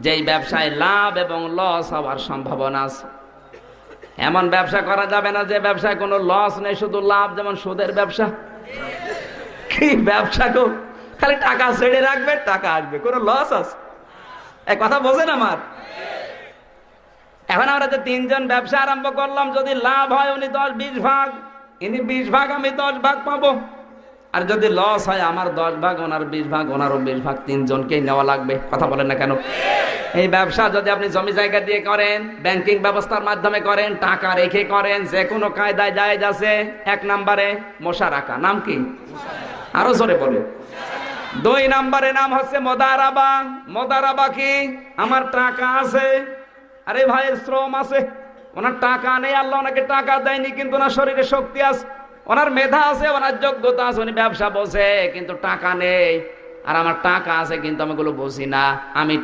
যেই ব্যবসায় লাভ এবং লস হওয়ার সম্ভাবনা আছে। এমন ব্যবসা করা যাবে না যে ব্যবসায় কোনো লস নেই, শুধু লাভ, যেমন সুদের ব্যবসা। কি ব্যবসা গো, খালি টাকা ছেড়ে রাখবে, টাকা আসবে, কোনো লস আছে? এক কথা বোঝেন আমার। এখন আমরা যে তিনজন ব্যবসা আরম্ভ করলাম, যদি লাভ হয় উনি 10-20 ভাগ, ইনি 20 ভাগ, আমি 10 ভাগ পাবো। আর যদি লস হয় আমার 10 ভাগ, ওনার 20 ভাগ, ওনারও 20 ভাগ, তিনজনকেই নেওয়া লাগবে। কথা বলেন না কেন? এই ব্যবসা যদি আপনি জমি জায়গা দিয়ে করেন, ব্যাংকিং ব্যবস্থার মাধ্যমে করেন, টাকা রেখে করেন, যে কোনো কায়দায় জায়েজ আছে। 1 নম্বরে মুশারাকা, নাম কি? আরো জোরে বলে। 2 নম্বরে নাম হচ্ছে মুদারাবা। মুদারাবা কি? আমার টাকা আছে, আরে ভাইয়ের শ্রম আছে, ওনার টাকা নেই, আল্লাহ ওনাকে টাকা দেয়নি, কিন্তু ওনার শরীরে শক্তি আছে, ওনার মেধা আছে, ওনার যোগ্যতা আছে, উনি ব্যবসা বোঝে কিন্তু টাকা নেই। আর আমার টাকা আছে কিন্তু আমি এগুলো বুঝি না, আমি